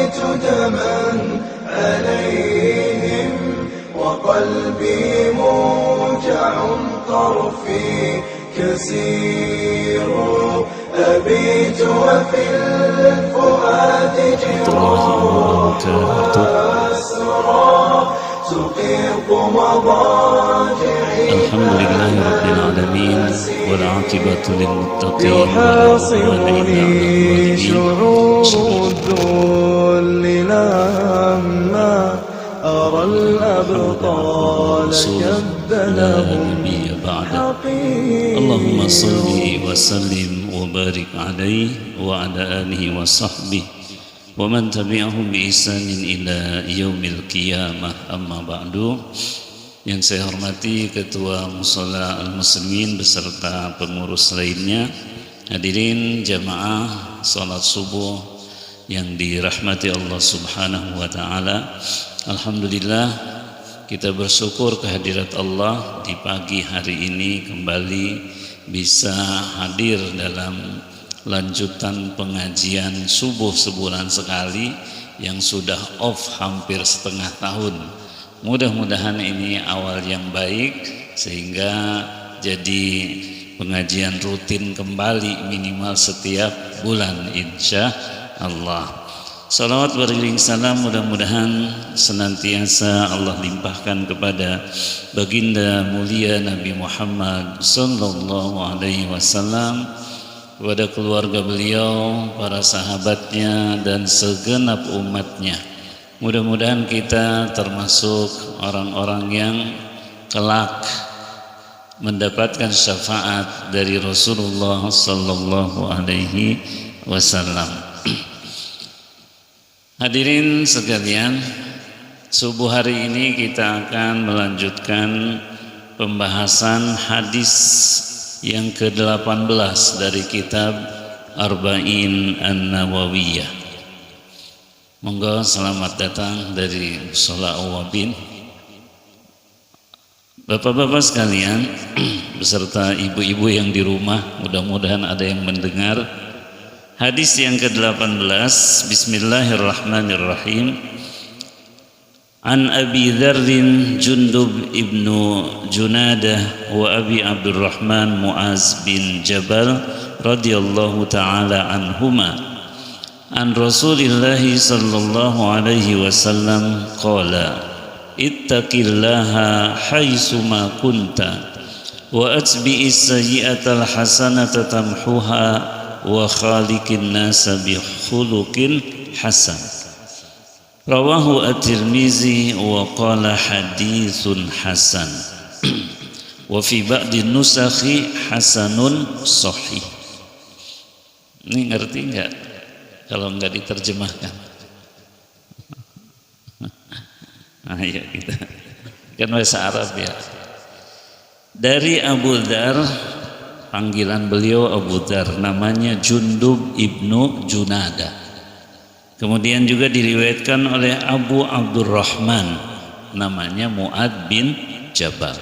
رأيت دما عليهم وقلبي موجع طرفي كسير أبيت وفي الفؤاد جراح وأسرى تقيق مضاجعي. الحمد لله رب العالمين والعاقبة للمتقين يحاصرني شعور الذل لما أرى الأبطال كبلهم حقير. اللهم صل وسلم وبارك عليه وعلى آله وصحبه ومن tabi'ahum بإحسان إلى يوم القيامة. Amma ba'du. Yang saya hormati Ketua Mushola Al-Muslimin beserta pengurus lainnya, hadirin jamaah salat subuh yang dirahmati Allah Subhanahu wa taala. Alhamdulillah kita bersyukur kehadirat Allah di pagi hari ini kembali bisa hadir dalam lanjutan pengajian subuh sebulan sekali yang sudah off hampir setengah tahun. Mudah-mudahan ini awal yang baik sehingga jadi pengajian rutin kembali minimal setiap bulan insya Allah. Salawat beriring salam mudah-mudahan senantiasa Allah limpahkan kepada baginda mulia Nabi Muhammad sallallahu alaihi wasallam, kepada keluarga beliau, para sahabatnya dan segenap umatnya. Mudah-mudahan kita termasuk orang-orang yang kelak mendapatkan syafaat dari Rasulullah sallallahu alaihi wasallam. Hadirin sekalian, subuh hari ini kita akan melanjutkan pembahasan hadis yang ke-18 dari kitab Arba'in An-Nawawiyah. Monggo selamat datang dari Mushola Awabin. Bapak-bapak sekalian beserta ibu-ibu yang di rumah, mudah-mudahan ada yang mendengar. Hadis yang ke-18, Bismillahirrahmanirrahim. An Abi Dzarrin Jundub ibnu Junadah wa Abi Abdurrahman Muaz bin Jabal radhiyallahu ta'ala anhuma an Rasulillah sallallahu alaihi wasallam qala ittaqillaha haitsuma kunta wa atbi'is sayyi'atal hasanata tamhuha wa khaliqin nasa bi khuluqin hasan. Rawahu at-Tirmizi wa qala haditsun hasan wa fi ba'di nusakhi hasanun sahih. Ini ngerti enggak kalau enggak diterjemahkan? Nah, ya kita kan bahasa Arab ya. Dari Abu Dzar, panggilan beliau Abu Dzar, namanya Jundub ibnu Junadah. Kemudian juga diriwayatkan oleh Abu Abdurrahman, namanya Muad bin Jabal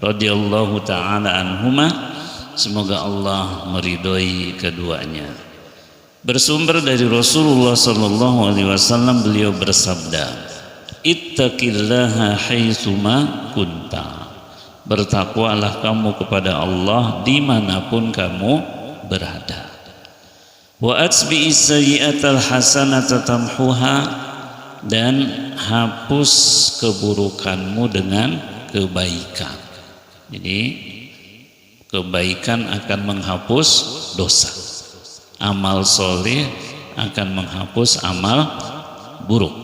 radhiyallahu ta'ala anhuma. Semoga Allah meridhoi keduanya. Bersumber dari Rasulullah sallallahu alaihi wasallam, beliau bersabda, ittaqillaha haitsuma kunta. Bertakwalah kamu kepada Allah dimanapun kamu berada. Wa atbi'is sayyi'atal hasanata tamhuha, dan hapus keburukanmu dengan kebaikan. Jadi kebaikan akan menghapus dosa, amal soleh akan menghapus amal buruk.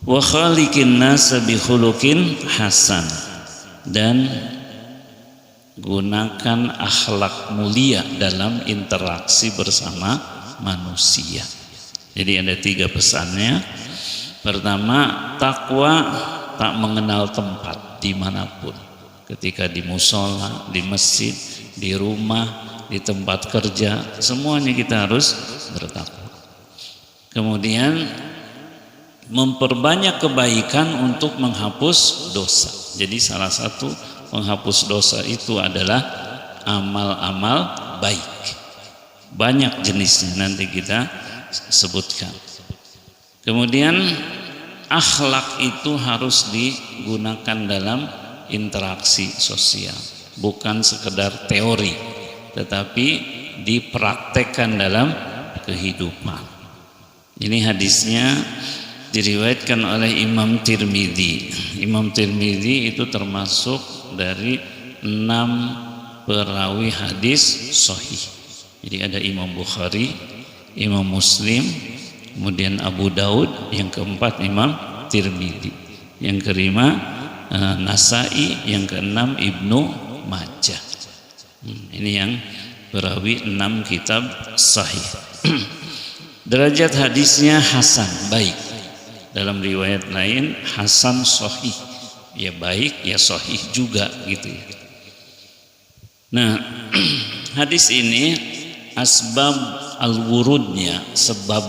Wa khaliqin nasa bi khuluqin hasan, dan gunakan akhlak mulia dalam interaksi bersama manusia. Jadi ada 3 pesannya. Pertama, takwa tak mengenal tempat dimanapun. Ketika di mushola, di masjid, di rumah, di tempat kerja, semuanya kita harus bertakwa. Kemudian memperbanyak kebaikan untuk menghapus dosa. Jadi salah satu penghapus dosa itu adalah amal-amal baik. Banyak jenisnya nanti kita sebutkan. Kemudian akhlak itu harus digunakan dalam interaksi sosial, bukan sekedar teori, tetapi dipraktekkan dalam kehidupan. Ini hadisnya diriwayatkan oleh Imam Tirmidzi. Imam Tirmidzi itu termasuk dari 6 perawi hadis sahih. Jadi ada Imam Bukhari, Imam Muslim, kemudian Abu Daud, yang keempat Imam Tirmidzi, yang kelima Nasai, yang keenam Ibnu Majah. Ini yang perawi 6 kitab sahih. Derajat hadisnya hasan, baik. Dalam riwayat lain hasan sahih, ya baik ya sahih juga gitu ya. Nah, hadis ini asbab al-wurudnya, sebab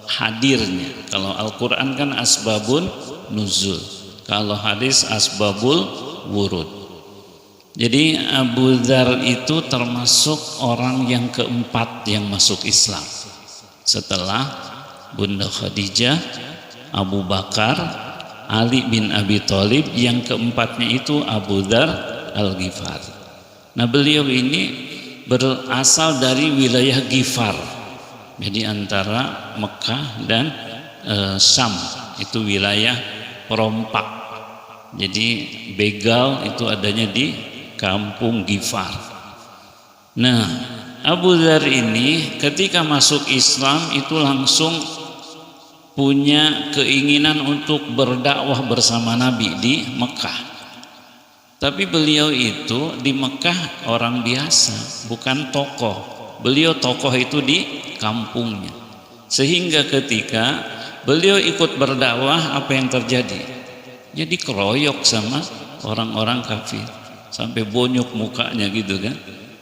hadirnya. Kalau Al-Quran kan asbabun nuzul, kalau hadis asbabul wurud. Jadi Abu Dzar itu termasuk orang yang keempat yang masuk Islam setelah Bunda Khadijah, Abu Bakar, Ali bin Abi Thalib. Yang keempatnya itu Abu Dzar Al-Ghifari. Nah, beliau ini berasal dari wilayah Ghifar, jadi antara Mekah dan Syam, itu wilayah perompak. Jadi begal itu adanya di kampung Ghifar. Nah, Abu Dzar ini ketika masuk Islam itu langsung punya keinginan untuk berdakwah bersama Nabi di Mekah. Tapi beliau itu di Mekah orang biasa, bukan tokoh. Beliau tokoh itu di kampungnya. Sehingga ketika beliau ikut berdakwah, apa yang terjadi? Jadi keroyok sama orang-orang kafir, sampai bonyok mukanya gitu kan,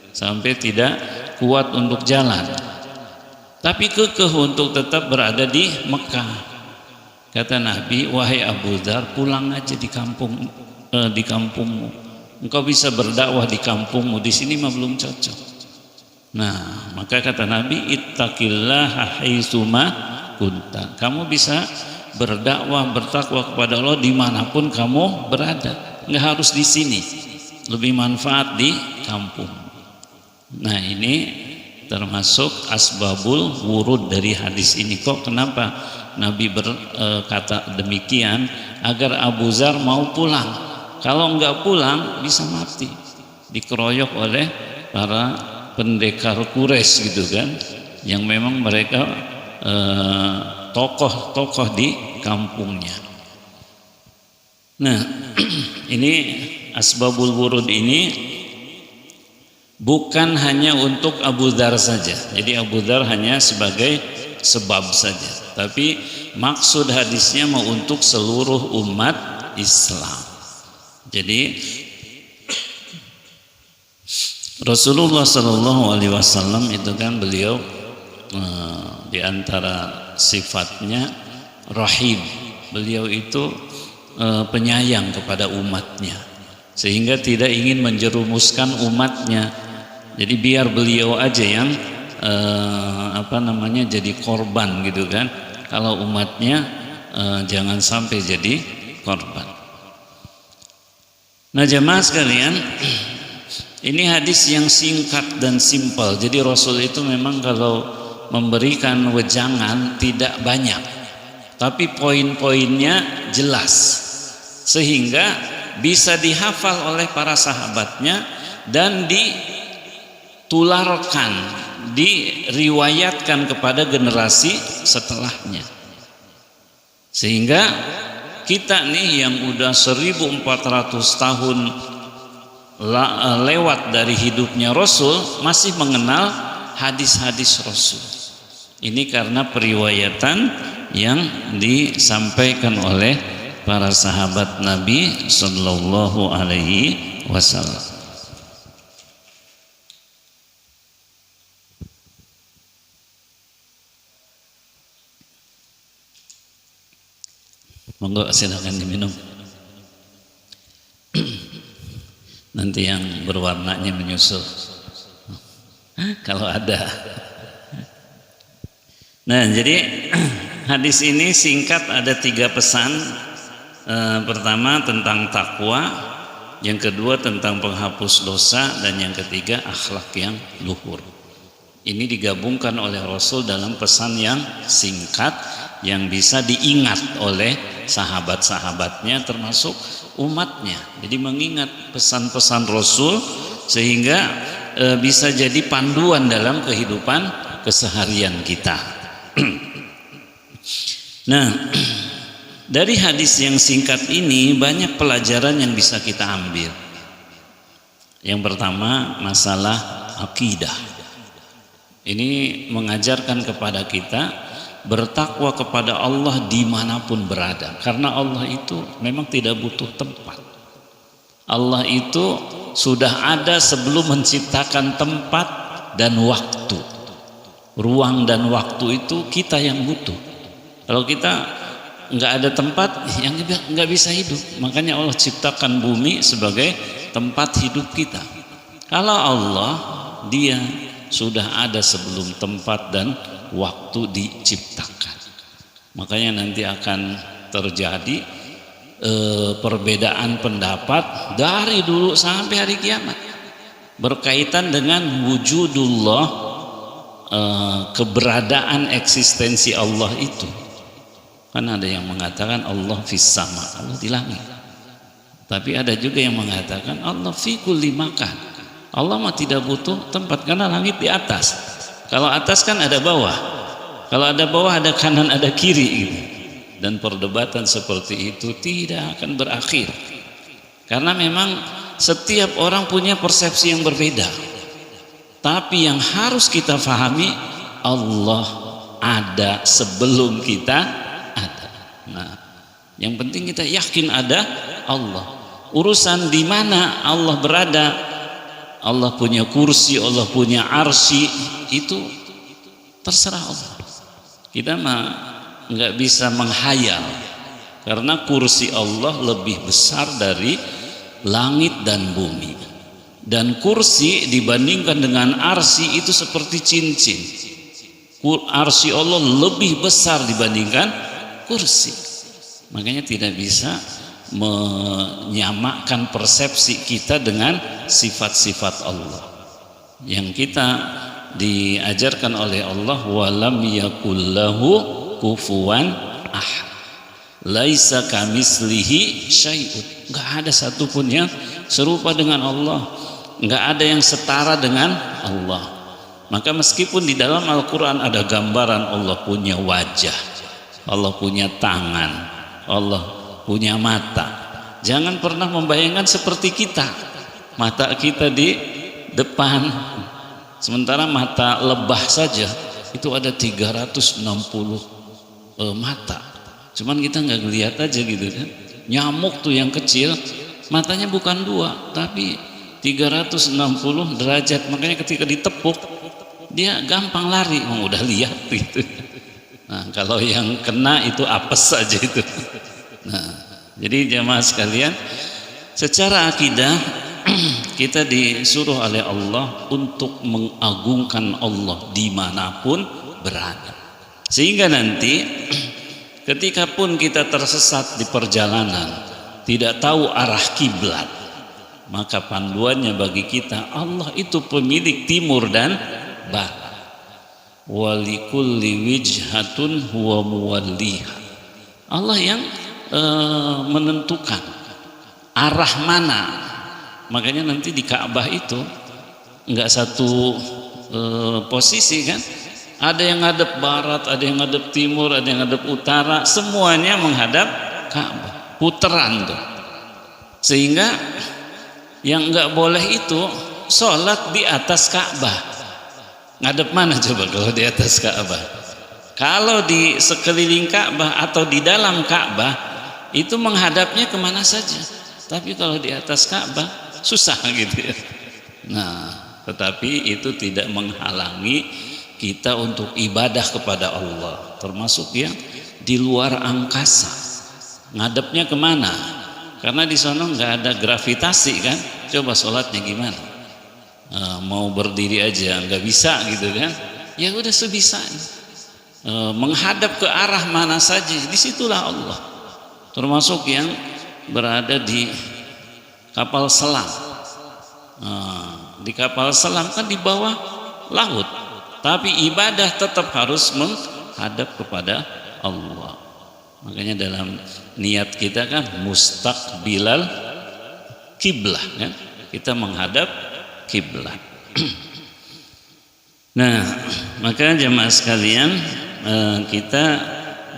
sampai tidak kuat untuk jalan. Tapi kekeh untuk tetap berada di Mekah. Kata Nabi, wahai Abu Dzar, pulang aja di kampungmu. Engkau bisa berdakwah di kampungmu, di sini mah belum cocok. Nah, maka kata Nabi, ittaqillaha haitsuma kunta. Kamu bisa berdakwah, bertakwa kepada Allah dimanapun kamu berada. Nggak harus di sini. Lebih manfaat di kampung. Nah, ini termasuk asbabul wurud dari hadis ini. Kok kenapa Nabi berkata demikian? Agar Abu Dzar mau pulang. Kalau enggak pulang bisa mati, dikeroyok oleh para pendekar Quraisy gitu kan, yang memang mereka tokoh-tokoh di kampungnya. Nah, ini asbabul wurud ini bukan hanya untuk Abu Dzar saja. Jadi Abu Dzar hanya sebagai sebab saja, tapi maksud hadisnya mau untuk seluruh umat Islam. Jadi Rasulullah SAW itu kan beliau di antara sifatnya rahim. Beliau itu penyayang kepada umatnya, sehingga tidak ingin menjerumuskan umatnya. Jadi biar beliau aja yang jadi korban gitu kan. Kalau umatnya jangan sampai jadi korban. Nah, jemaah sekalian, ini hadis yang singkat dan simpel. Jadi Rasul itu memang kalau memberikan wejangan tidak banyak, tapi poin-poinnya jelas, sehingga bisa dihafal oleh para sahabatnya dan ditularkan, diriwayatkan kepada generasi setelahnya. Sehingga kita nih yang udah 1400 tahun lewat dari hidupnya Rasul masih mengenal hadis-hadis Rasul. Ini karena periwayatan yang disampaikan oleh para sahabat Nabi Sallallahu Alaihi Wasallam. Monggo silakan diminum. Nanti yang berwarnanya menyusul kalau ada. Nah, jadi Hadis ini singkat, ada 3 pesan. Pertama tentang takwa, yang kedua tentang penghapus dosa, dan yang ketiga akhlak yang luhur. Ini digabungkan oleh Rasul dalam pesan yang singkat yang bisa diingat oleh sahabat-sahabatnya termasuk umatnya. Jadi mengingat pesan-pesan Rasul sehingga bisa jadi panduan dalam kehidupan keseharian kita. Nah, dari hadis yang singkat ini banyak pelajaran yang bisa kita ambil. Yang pertama, masalah akidah. Ini mengajarkan kepada kita bertakwa kepada Allah dimanapun berada, karena Allah itu memang tidak butuh tempat. Allah itu sudah ada sebelum menciptakan tempat dan waktu. Ruang dan waktu itu kita yang butuh. Kalau kita nggak ada tempat, yang nggak bisa hidup. Makanya Allah ciptakan bumi sebagai tempat hidup kita. Kalau Allah, Dia sudah ada sebelum tempat dan waktu diciptakan. Makanya nanti akan terjadi perbedaan pendapat dari dulu sampai hari kiamat berkaitan dengan wujudullah, keberadaan eksistensi Allah itu. Kan ada yang mengatakan Allah fis sama, Allah di langit. Tapi ada juga yang mengatakan Allah fi kulli makan. Allah mah tidak butuh tempat karena langit di atas. Kalau atas kan ada bawah. Kalau ada bawah ada kanan, ada kiri gitu. Dan perdebatan seperti itu tidak akan berakhir. Karena memang setiap orang punya persepsi yang berbeda. Tapi yang harus kita pahami, Allah ada sebelum kita ada. Nah, yang penting kita yakin ada Allah. Urusan di mana Allah berada, Allah punya kursi, Allah punya arsy, itu terserah Allah. Kita mah nggak bisa menghayal, karena kursi Allah lebih besar dari langit dan bumi. Dan kursi dibandingkan dengan arsy itu seperti cincin. Arsy Allah lebih besar dibandingkan kursi. Makanya tidak bisa menyamakan persepsi kita dengan sifat-sifat Allah. Yang kita diajarkan oleh Allah, walam yakullahu kufuwan ahad, laisa kamislihi syai'un. Enggak ada satupun yang serupa dengan Allah, enggak ada yang setara dengan Allah. Maka meskipun di dalam Al-Quran ada gambaran Allah punya wajah, Allah punya tangan, Allah punya mata, jangan pernah membayangkan seperti kita. Mata kita di depan, sementara mata lebah saja itu ada 360 mata. Cuman kita nggak ngelihat aja gitu kan. Nyamuk tuh yang kecil matanya bukan 2 tapi 360 derajat. Makanya ketika ditepuk dia gampang lari, udah lihat gitu. Nah, kalau yang kena itu apes saja itu. Nah, jadi jamaah sekalian, secara akidah kita disuruh oleh Allah untuk mengagungkan Allah dimanapun berada. Sehingga nanti ketika pun kita tersesat di perjalanan, tidak tahu arah kiblat, maka panduannya bagi kita, Allah itu pemilik timur dan barat. Walikulli wijhatun huwa muwalliha. Allah yang menentukan arah mana. Makanya nanti di Ka'bah itu enggak satu posisi kan, ada yang ngadep barat, ada yang ngadep timur, ada yang ngadep utara, semuanya menghadap Ka'bah, puteran tuh. Sehingga yang enggak boleh itu sholat di atas Ka'bah. Ngadep mana coba kalau di atas Ka'bah? Kalau di sekeliling Ka'bah atau di dalam Ka'bah itu menghadapnya kemana saja, tapi kalau di atas Ka'bah susah gitu ya. Nah, tetapi itu tidak menghalangi kita untuk ibadah kepada Allah, termasuk yang di luar angkasa. Ngadepnya kemana? Karena di sana nggak ada gravitasi kan. Coba sholatnya gimana? Mau berdiri aja nggak bisa gitu kan? Ya udah sebisanya. menghadap ke arah mana saja, disitulah Allah. Termasuk yang berada di kapal selam. Di kapal selam kan di bawah laut, tapi ibadah tetap harus menghadap kepada Allah. Makanya dalam niat kita kan mustaqbilal kiblah, kan? Kita menghadap kiblat. Nah, maka jemaah sekalian, kita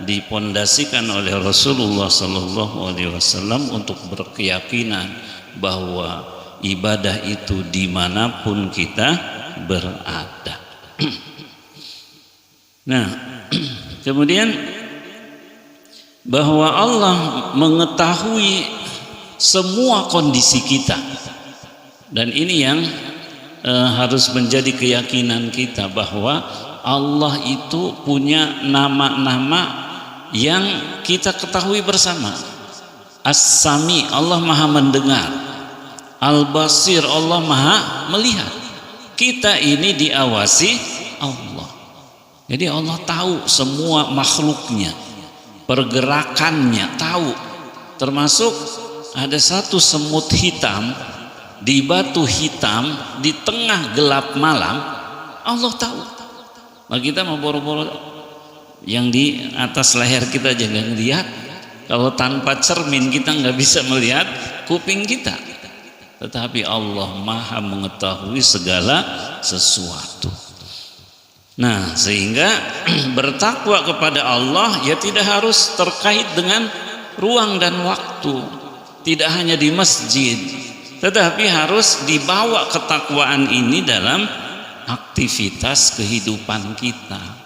dipondasikan oleh Rasulullah Sallallahu Alaihi Wasallam untuk berkeyakinan bahwa ibadah itu dimanapun kita berada. Nah, kemudian bahwa Allah mengetahui semua kondisi kita, dan ini yang harus menjadi keyakinan kita, bahwa Allah itu punya nama-nama yang kita ketahui bersama. As-Sami, Allah maha mendengar. Al-Basir, Allah maha melihat. Kita ini diawasi Allah, jadi Allah tahu semua makhluknya, pergerakannya tahu. Termasuk ada satu semut hitam di batu hitam di tengah gelap malam, Allah tahu. Nah, kita mau boro-boro yang di atas leher kita aja nggak ngelihat. Kalau tanpa cermin kita nggak bisa melihat kuping kita, tetapi Allah maha mengetahui segala sesuatu. Nah, sehingga bertakwa kepada Allah ya tidak harus terkait dengan ruang dan waktu, tidak hanya di masjid, tetapi harus dibawa ketakwaan ini dalam aktivitas kehidupan kita.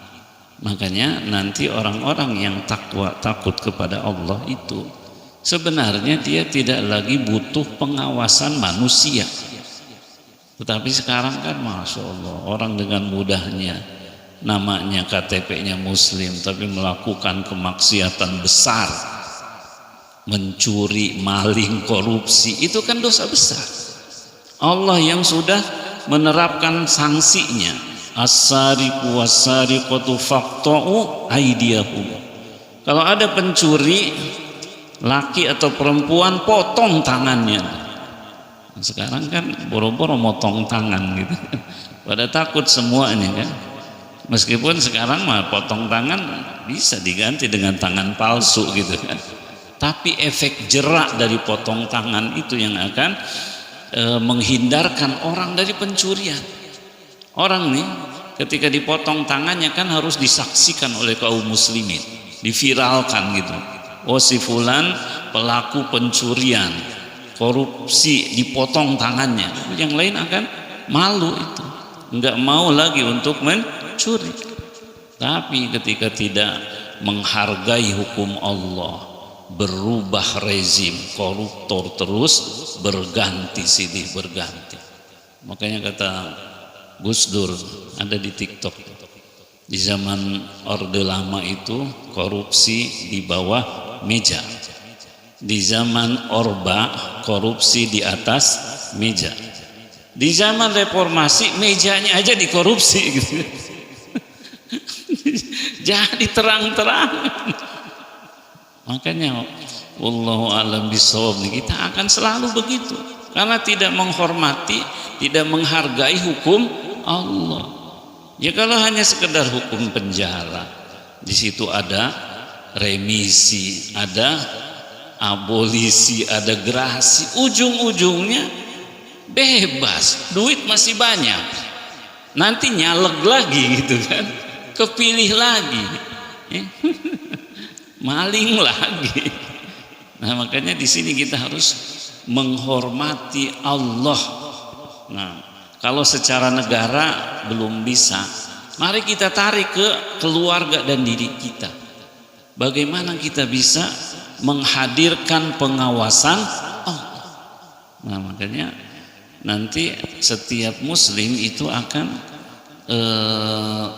Makanya nanti orang-orang yang takut kepada Allah itu sebenarnya dia tidak lagi butuh pengawasan manusia. Tetapi sekarang kan Masya Allah, orang dengan mudahnya, namanya KTP-nya Muslim tapi melakukan kemaksiatan besar, mencuri, maling, korupsi, itu kan dosa besar. Allah yang sudah menerapkan sanksinya, as-sariqu was-sariqatu faqta'u aydiyahum. Kalau ada pencuri laki atau perempuan, potong tangannya. Sekarang kan boro-boro motong tangan gitu, pada takut semuanya kan. Meskipun sekarang mah potong tangan bisa diganti dengan tangan palsu gitu kan, tapi efek jerak dari potong tangan itu yang akan menghindarkan orang dari pencurian. Orang nih ketika dipotong tangannya kan harus disaksikan oleh kaum muslimin, diviralkan gitu. Oh, si fulan pelaku pencurian, korupsi, dipotong tangannya. Yang lain akan malu, itu nggak mau lagi untuk mencuri. Tapi ketika tidak menghargai hukum Allah, berubah rezim, koruptor terus berganti silih berganti. Makanya kata Gus Dur ada di TikTok, di zaman Orde Lama itu korupsi di bawah meja, di zaman Orba korupsi di atas meja, di zaman reformasi mejanya aja dikorupsi gitu. Jadi terang-terang. Makanya wallahu a'lam bishawab, kita akan selalu begitu karena tidak menghormati, tidak menghargai hukum Allah. Ya kalau hanya sekedar hukum penjara, di situ ada remisi, ada abolisi, ada gerasi, ujung-ujungnya bebas, duit masih banyak, nanti nyaleg lagi gitu kan, kepilih lagi, maling lagi. Nah, makanya di sini kita harus menghormati Allah. Nah, kalau secara negara belum bisa, mari kita tarik ke keluarga dan diri kita. Bagaimana kita bisa menghadirkan pengawasan Allah. Nah, makanya nanti setiap muslim itu akan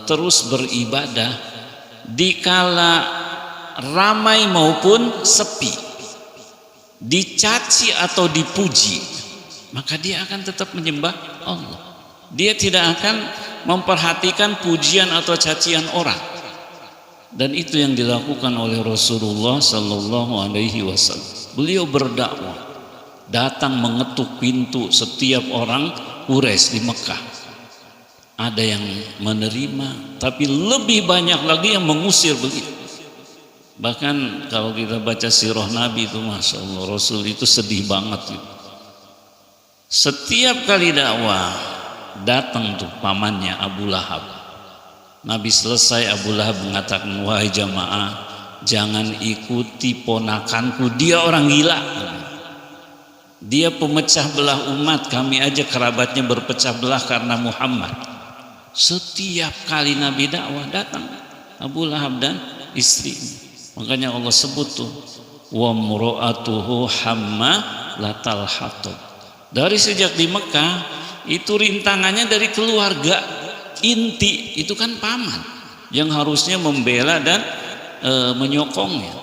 terus beribadah dikala ramai maupun sepi, dicaci atau dipuji, maka dia akan tetap menyembah Allah. Dia tidak akan memperhatikan pujian atau cacian orang. Dan itu yang dilakukan oleh Rasulullah Sallallahu Alaihi Wasallam. Beliau berdakwah, datang mengetuk pintu setiap orang Quraisy di Mekah. Ada yang menerima, tapi lebih banyak lagi yang mengusir beliau. Bahkan kalau kita baca sirah Nabi itu, Masya Allah, Rasul itu sedih banget. Setiap kali dakwah datang tuh pamannya Abu Lahab. Nabi selesai, Abu Lahab mengatakan, wahai jamaah, jangan ikuti ponakanku, dia orang gila. Dia pemecah belah umat, kami aja kerabatnya berpecah belah karena Muhammad. Setiap kali Nabi dakwah datang Abu Lahab dan istrinya. Makanya Allah sebut tuh, wa mura'atuhu hammalatal hatab. Dari sejak di Mekah itu rintangannya dari keluarga inti, itu kan paman yang harusnya membela dan menyokongnya,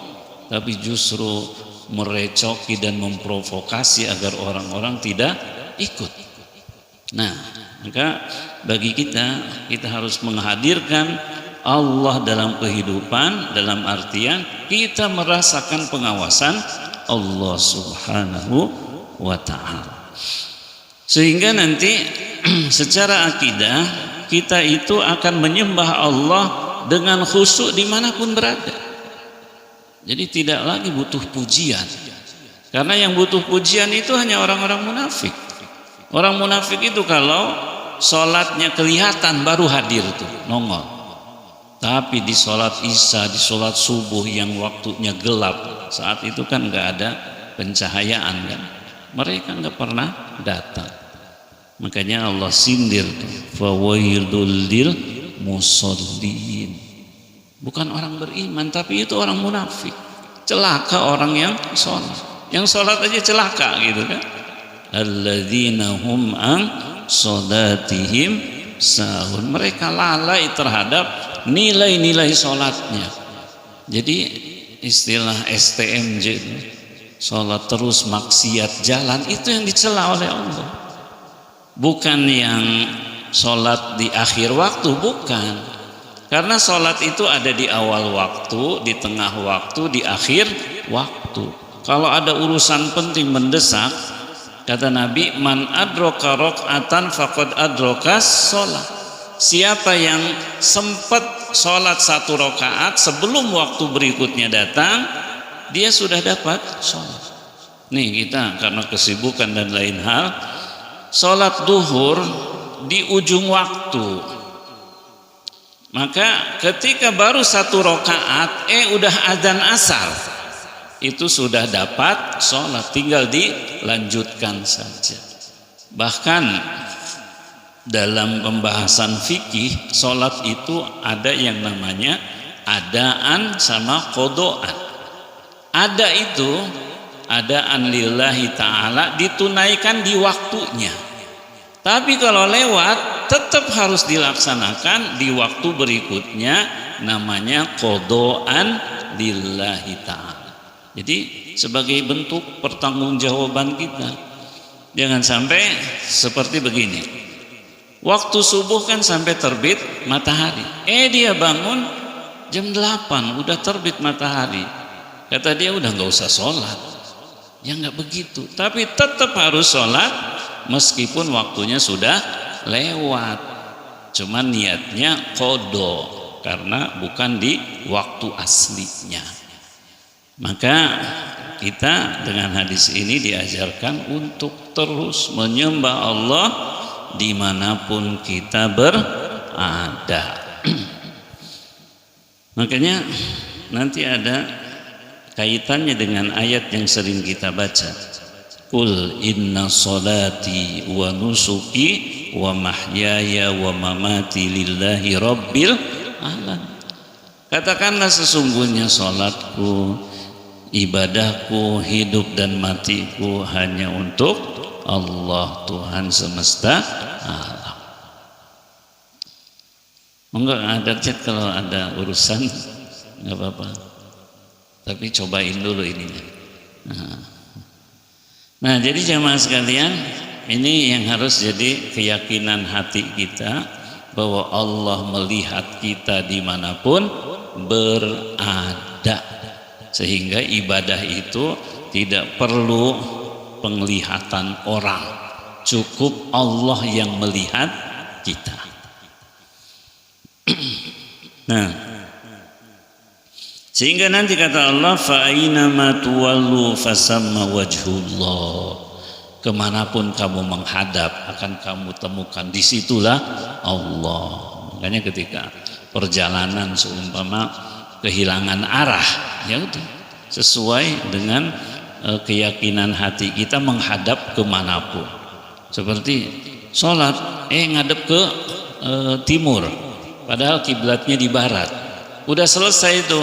tapi justru merecoki dan memprovokasi agar orang-orang tidak ikut. Nah, maka bagi kita harus menghadirkan Allah dalam kehidupan, dalam artian kita merasakan pengawasan Allah Subhanahu wa ta'ala, sehingga nanti secara akidah kita itu akan menyembah Allah dengan khusyuk dimanapun berada. Jadi tidak lagi butuh pujian, karena yang butuh pujian itu hanya orang-orang munafik. Orang munafik itu kalau sholatnya kelihatan baru hadir tuh, nongol. Tapi di sholat isya, di sholat subuh yang waktunya gelap, saat itu kan nggak ada pencahayaan kan, mereka nggak pernah datang. Makanya Allah sindir tuh, fawailul lil musallin. Bukan orang beriman, tapi itu orang munafik. Celaka orang yang sholat. Yang sholat aja celaka gitu kan. Alladzina hum an sholatihim sahun. Mereka lalai terhadap nilai-nilai sholatnya. Jadi istilah STMJ, sholat terus maksiat jalan, itu yang dicela oleh Allah. Bukan yang sholat di akhir waktu, bukan. Karena sholat itu ada di awal waktu, di tengah waktu, di akhir waktu. Kalau ada urusan penting mendesak, kata Nabi, man adroka rok'atan faqad adrokas sholat. Siapa yang sempat sholat satu rakaat sebelum waktu berikutnya datang, dia sudah dapat sholat. Nih kita karena kesibukan dan lain hal, sholat duhur di ujung waktu. Maka ketika baru satu rakaat, udah azan asar, itu sudah dapat sholat, tinggal dilanjutkan saja. Bahkan dalam pembahasan fikih, sholat itu ada yang namanya adaan sama qodoan. Ada itu, adaan lillahi ta'ala, ditunaikan di waktunya. Tapi kalau lewat, tetap harus dilaksanakan di waktu berikutnya, namanya qodoan lillahi ta'ala. Jadi sebagai bentuk pertanggungjawaban kita, jangan sampai seperti begini. Waktu subuh kan sampai terbit matahari. Dia bangun jam 8 udah terbit matahari. Kata dia udah nggak usah sholat. Ya nggak begitu. Tapi tetap harus sholat meskipun waktunya sudah lewat. Cuman niatnya qadha karena bukan di waktu aslinya. Maka kita dengan hadis ini diajarkan untuk terus menyembah Allah dimanapun kita berada. Makanya nanti ada kaitannya dengan ayat yang sering kita baca, Qul inna salati wa nusuki wa mahyaya wa mamati lillahi rabbil alamin. Katakanlah sesungguhnya salatku, ibadahku, hidup dan matiku hanya untuk Allah, Tuhan semesta alam. Enggak ada chat kalau ada urusan, enggak apa-apa. Tapi cobain dulu ininya. Nah, jadi jamaah sekalian, ini yang harus jadi keyakinan hati kita bahwa Allah melihat kita dimanapun berada, sehingga ibadah itu tidak perlu penglihatan orang, cukup Allah yang melihat kita. Nah, sehingga nanti kata Allah, fa aina ma tuwallu fasamma wajhullah, kemanapun kamu menghadap akan kamu temukan disitulah Allah. Makanya ketika perjalanan seumpama kehilangan arah, ya udah sesuai dengan keyakinan hati kita menghadap kemanapun. Seperti sholat, ngadep ke timur, padahal kiblatnya di barat. Udah selesai itu,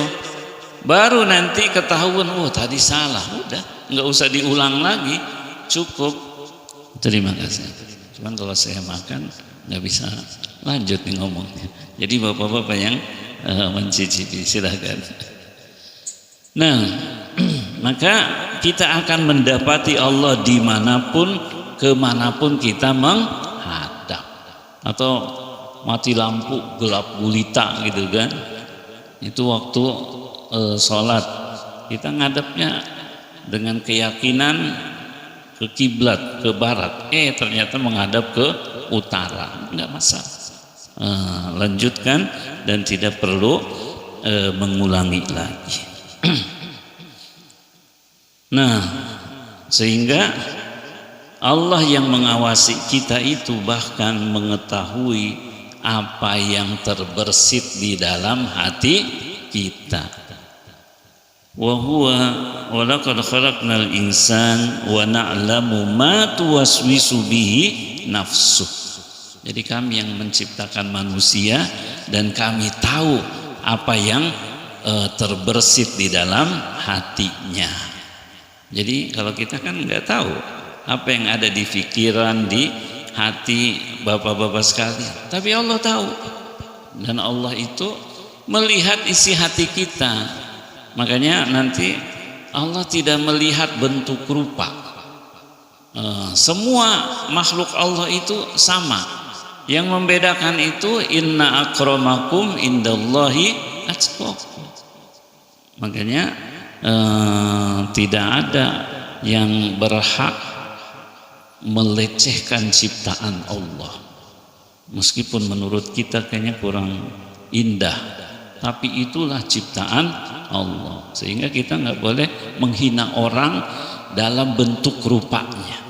baru nanti ketahuan, oh tadi salah. Udah, nggak usah diulang lagi, cukup. Terima kasih. Cuman kalau saya makan nggak bisa lanjut nih ngomongnya. Jadi bapak-bapak yang mencicipi silahkan. Nah, maka kita akan mendapati Allah dimanapun, kemanapun kita menghadap. Atau mati lampu gelap gulita gitu kan, itu waktu sholat kita ngadepnya dengan keyakinan ke kiblat, ke barat, ternyata menghadap ke utara, enggak masalah, lanjutkan dan tidak perlu mengulangi lagi. Nah, sehingga Allah yang mengawasi kita itu bahkan mengetahui apa yang terbersit di dalam hati kita. Wa huwa wa laqad khalaqnal insan wa na'lamu ma tuwaswisu bihi nafsuh. Jadi kami yang menciptakan manusia dan kami tahu apa yang terbersit di dalam hatinya. Jadi kalau kita kan nggak tahu apa yang ada di pikiran, di hati bapak-bapak sekalian, tapi Allah tahu, dan Allah itu melihat isi hati kita. Makanya nanti Allah tidak melihat bentuk rupa. Semua makhluk Allah itu sama. Yang membedakan itu inna akramakum indallahi atqakum. Makanya tidak ada yang berhak melecehkan ciptaan Allah, meskipun menurut kita kayaknya kurang indah, tapi itulah ciptaan Allah. Sehingga kita nggak boleh menghina orang dalam bentuk rupanya.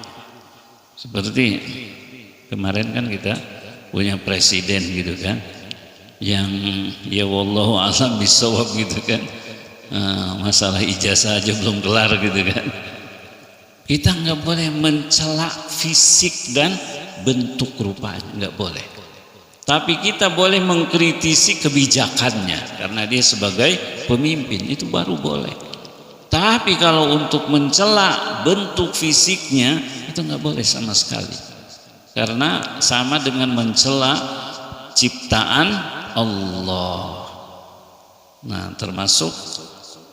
Seperti kemarin kan kita punya presiden gitu kan, yang ya wallahu alam bisawab gitu kan, masalah ijazah aja belum kelar gitu kan. Kita nggak boleh mencela fisik dan bentuk rupanya, nggak boleh. Tapi kita boleh mengkritisi kebijakannya karena dia sebagai pemimpin, itu baru boleh. Tapi kalau untuk mencela bentuk fisiknya itu nggak boleh sama sekali, karena sama dengan mencela ciptaan Allah. Nah, termasuk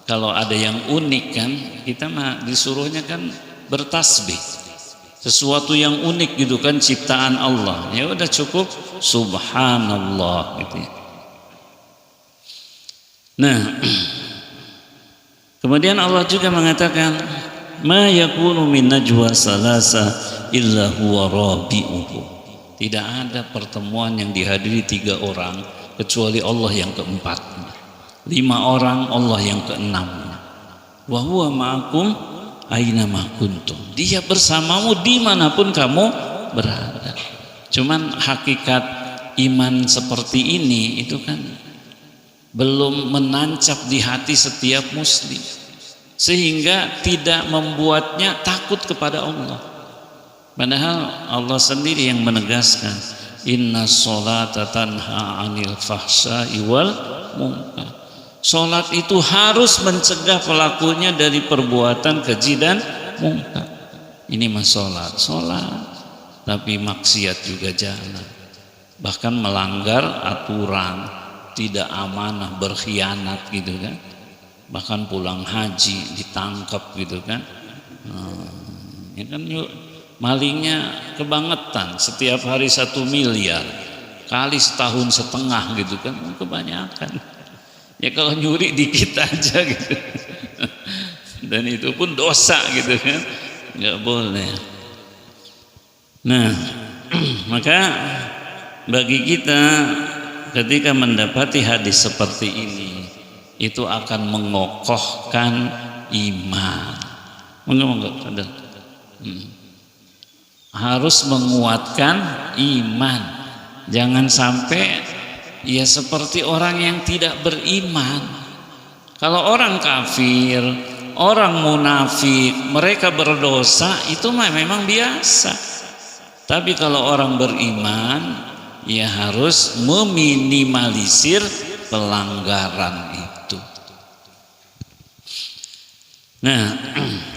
kalau ada yang unik kan, kita mah disuruhnya kan bertasbih, sesuatu yang unik gitu kan, ciptaan Allah, ya udah cukup subhanallah gitu ya. Nah, kemudian Allah juga mengatakan ma yakunu min najwa salasa illa huwa rabi'uhu, tidak ada pertemuan yang dihadiri 3 orang kecuali Allah yang keempatnya, 5 orang Allah yang keenamnya. Wa huwa ma'akum aina ma kuntum, dia bersamamu dimanapun kamu berada. Cuman hakikat iman seperti ini itu kan belum menancap di hati setiap muslim, sehingga tidak membuatnya takut kepada Allah. Padahal Allah sendiri yang menegaskan inna sholata tanha anil fahsya'i wal munkar. Sholat itu harus mencegah pelakunya dari perbuatan keji dan mungkar. Ini mah sholat, tapi maksiat juga jalan, bahkan melanggar aturan, tidak amanah, berkhianat gitu kan, bahkan pulang haji ditangkap gitu kan. Ya kan, malingnya kebangetan, setiap hari 1 miliar kali setahun setengah gitu kan, kebanyakan. Ya kalau nyuri dikit aja gitu. Dan itu pun dosa gitu kan. Nggak boleh. Nah, maka bagi kita ketika mendapati hadis seperti ini, itu akan mengokohkan iman. Enggak sadar. Harus menguatkan iman. Jangan sampai ya seperti orang yang tidak beriman. Kalau orang kafir, orang munafik, mereka berdosa, itu memang biasa. Tapi kalau orang beriman, ya harus meminimalisir pelanggaran itu. Nah,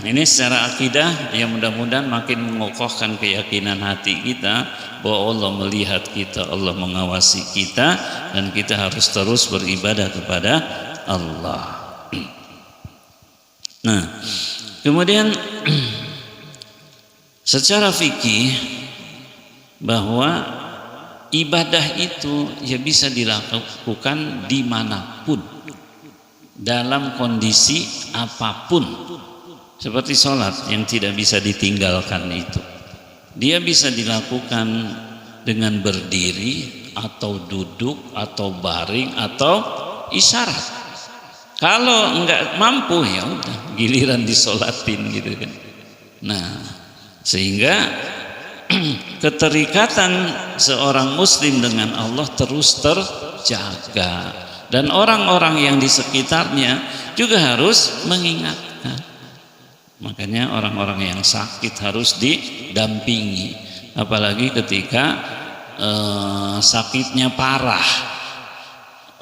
ini secara akidah yang mudah-mudahan makin mengokohkan keyakinan hati kita bahwa Allah melihat kita, Allah mengawasi kita, dan kita harus terus beribadah kepada Allah. Nah, kemudian secara fikih bahwa ibadah itu ya bisa dilakukan dimanapun, dalam kondisi apapun. Seperti sholat yang tidak bisa ditinggalkan itu, dia bisa dilakukan dengan berdiri atau duduk atau baring atau isyarat. Kalau enggak mampu ya udah giliran disolatin gitu kan. Nah, sehingga keterikatan seorang muslim dengan Allah terus terjaga, dan orang-orang yang di sekitarnya juga harus mengingatkan. Makanya orang-orang yang sakit harus didampingi, apalagi ketika sakitnya parah.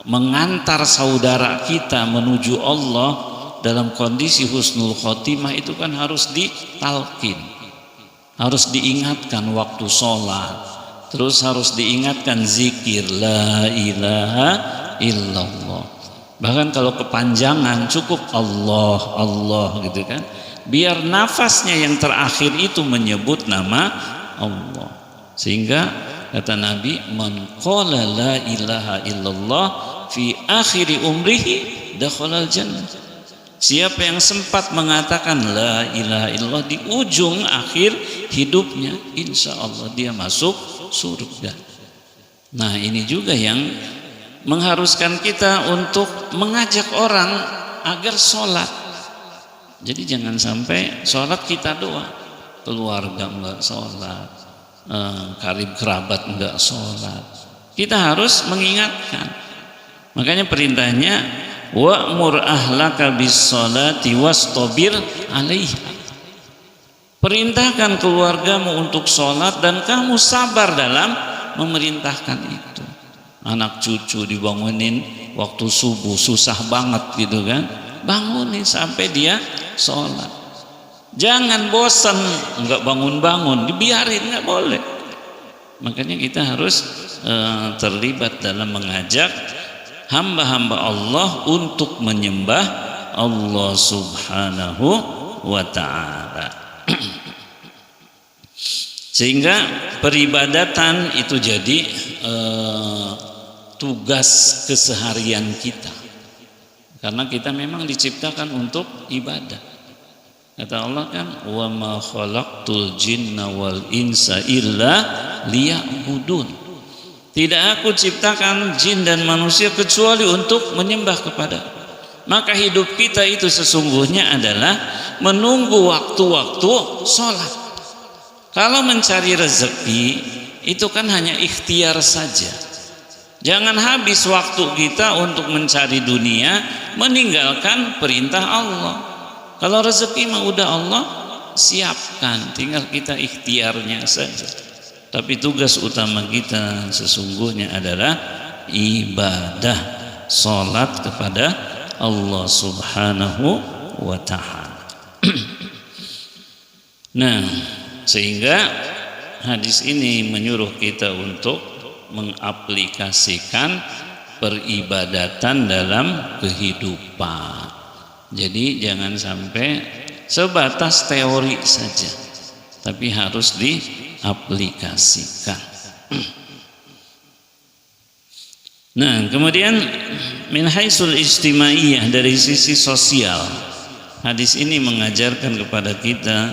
Mengantar saudara kita menuju Allah dalam kondisi husnul khotimah itu kan harus ditalkin, harus diingatkan waktu sholat, terus harus diingatkan zikir la ilaha illallah. Bahkan kalau kepanjangan cukup Allah Allah gitu kan, biar nafasnya yang terakhir itu menyebut nama Allah. Sehingga kata Nabi, man qala la ilaha illallah fi akhiri umrihi dakhalal jannah. Siapa yang sempat mengatakan la ilaha illallah di ujung akhir hidupnya, insya Allah dia masuk surga. Nah, ini juga yang mengharuskan kita untuk mengajak orang agar sholat. Jadi jangan sampai sholat kita doang, keluarga enggak sholat, karib kerabat enggak sholat. Kita harus mengingatkan. Makanya perintahnya wa'mur ahlaka bis sholati wastabir 'alaiha. Perintahkan keluargamu untuk sholat dan kamu sabar dalam memerintahkan itu. Anak cucu dibangunin waktu subuh susah banget gitu kan, bangunin sampai dia sholat. Jangan bosan enggak bangun-bangun, dibiarin, enggak boleh. Makanya kita harus terlibat dalam mengajak hamba-hamba Allah untuk menyembah Allah Subhanahu wa ta'ala. Sehingga peribadatan itu jadi tugas keseharian kita, karena kita memang diciptakan untuk ibadah. Kata Allah kan, wa ma khalaqtul jinna wal insa illa liya'budun. Tidak aku ciptakan jin dan manusia kecuali untuk menyembah kepada. Maka hidup kita itu sesungguhnya adalah menunggu waktu-waktu sholat. Kalau mencari rezeki itu kan hanya ikhtiar saja. Jangan habis waktu kita untuk mencari dunia, meninggalkan perintah Allah. Kalau rezeki mah udah Allah siapkan, tinggal kita ikhtiarnya saja. Tapi tugas utama kita sesungguhnya adalah ibadah, sholat kepada Allah Subhanahu wa ta'ala. Nah, sehingga hadis ini menyuruh kita untuk mengaplikasikan peribadatan dalam kehidupan. Jadi jangan sampai sebatas teori saja, tapi harus diaplikasikan. Nah, kemudian min haitsul ijtimaiyah, dari sisi sosial, hadis ini mengajarkan kepada kita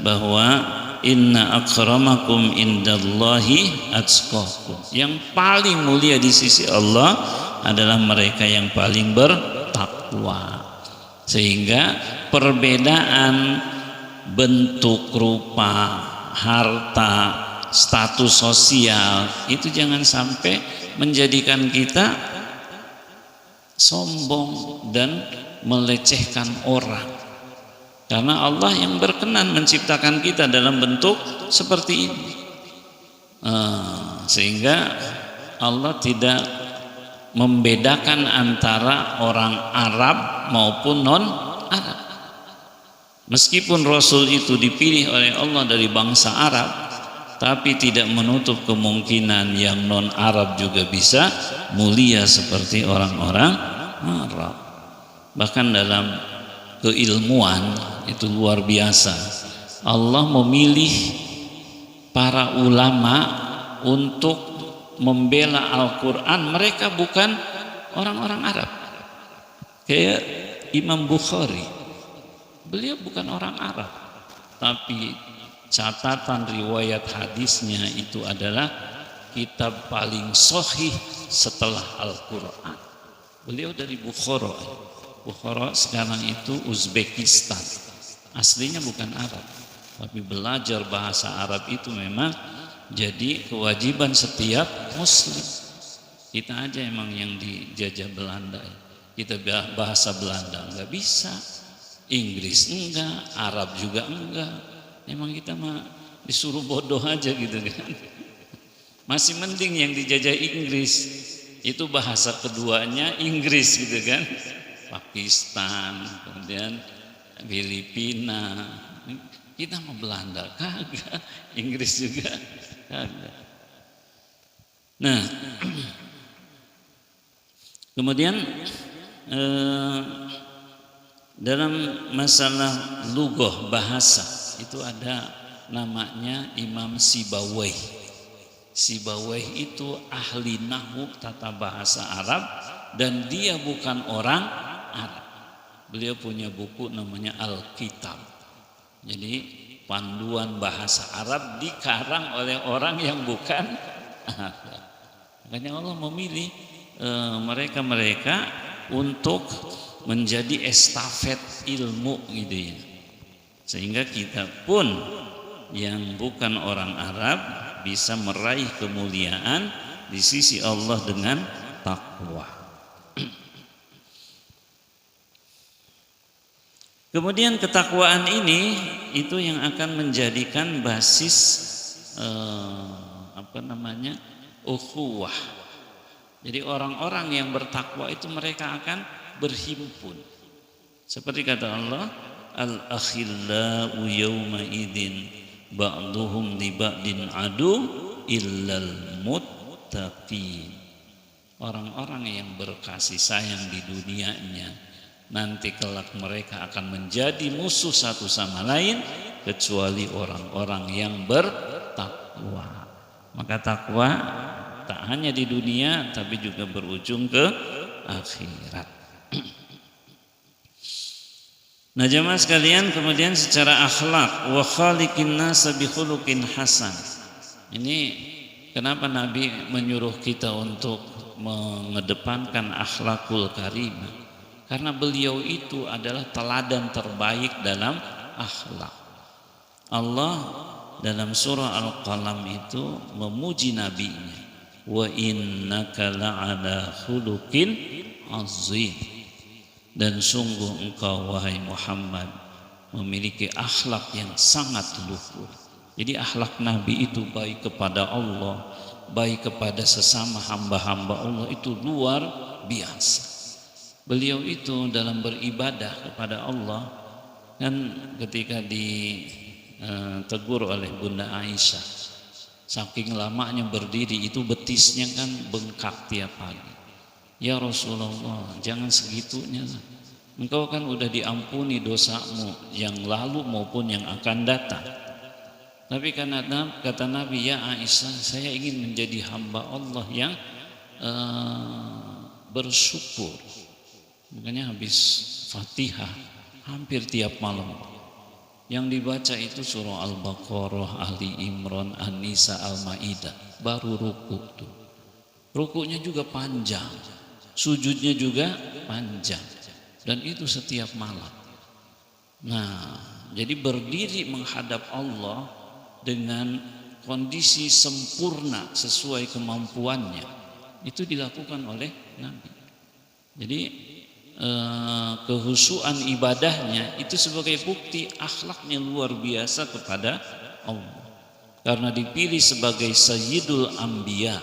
bahwa inna akramakum indallahi atqakum. Yang paling mulia di sisi Allah adalah mereka yang paling bertakwa. Sehingga perbedaan bentuk, rupa, harta, status sosial itu jangan sampai menjadikan kita sombong dan melecehkan orang, karena Allah yang berkenan menciptakan kita dalam bentuk seperti ini. Sehingga Allah tidak membedakan antara orang Arab maupun non Arab. Meskipun Rasul itu dipilih oleh Allah dari bangsa Arab, tapi tidak menutup kemungkinan yang non Arab juga bisa mulia seperti orang-orang Arab. Bahkan dalam keilmuan itu luar biasa, Allah memilih para ulama untuk membela Al-Quran, mereka bukan orang-orang Arab. Kayak Imam Bukhari, beliau bukan orang Arab, tapi catatan riwayat hadisnya itu adalah kitab paling sahih setelah Al-Quran. Beliau dari Bukhara. Bukhara sekarang itu Uzbekistan, aslinya bukan Arab, tapi belajar bahasa Arab itu memang jadi kewajiban setiap muslim. Kita aja emang yang dijajah Belanda, kita bahasa Belanda nggak bisa, Inggris enggak, Arab juga enggak. Emang kita mah disuruh bodoh aja gitu kan. Masih mending yang dijajah Inggris, itu bahasa keduanya Inggris gitu kan. Pakistan, kemudian Filipina. Kita mah Belanda kagak, Inggris juga kagak. Nah, kemudian dalam masalah lughah bahasa itu ada namanya Imam Sibawayh. Sibawayh itu ahli nahwu, tata bahasa Arab, dan dia bukan orang Arab. Beliau punya buku namanya Al-Kitab. Jadi panduan bahasa Arab dikarang oleh orang yang bukan Arab. Makanya Allah memilih mereka-mereka untuk menjadi estafet ilmu gitu ya. Sehingga kita pun yang bukan orang Arab bisa meraih kemuliaan di sisi Allah dengan takwa. Kemudian ketakwaan ini itu yang akan menjadikan basis ukhuwah. Jadi orang-orang yang bertakwa itu mereka akan berhimpun. Seperti kata Allah, al-akhillau yawma idzin ba'duhum li ba'din adu illal muttaqin. Orang-orang yang berkasih sayang di dunianya, nanti kelak mereka akan menjadi musuh satu sama lain kecuali orang-orang yang bertakwa. Maka takwa tak hanya di dunia tapi juga berujung ke akhirat. Nah jemaah sekalian, kemudian secara akhlak, wa khaliqin nasa bi khuluqin hasan. Ini kenapa Nabi menyuruh kita untuk mengedepankan akhlakul karimah? Karena beliau itu adalah teladan terbaik dalam akhlak. Allah dalam surah Al-Qalam itu memuji nabinya, wa innaka la'ala khuluqin azim. Dan sungguh engkau wahai Muhammad memiliki akhlak yang sangat luhur. Jadi akhlak Nabi itu baik kepada Allah, baik kepada sesama hamba-hamba Allah, itu luar biasa. Beliau itu dalam beribadah kepada Allah, kan ketika ditegur oleh Bunda Aisyah, saking lamanya berdiri itu betisnya kan bengkak tiap pagi. Ya Rasulullah, jangan segitunya. Engkau kan udah diampuni dosamu yang lalu maupun yang akan datang. Tapi karena kata Nabi, ya Aisyah, saya ingin menjadi hamba Allah yang bersyukur. Makanya habis Fatihah hampir tiap malam yang dibaca itu surah Al-Baqarah, Ali Imran, An-Nisa, Al-Maidah, baru ruku tuh. Rukunya juga panjang, sujudnya juga panjang, dan itu setiap malam. Nah, jadi berdiri menghadap Allah dengan kondisi sempurna sesuai kemampuannya itu dilakukan oleh Nabi. Jadi kehusuan ibadahnya itu sebagai bukti akhlaknya luar biasa kepada Allah. Karena dipilih sebagai Sayyidul Anbiya,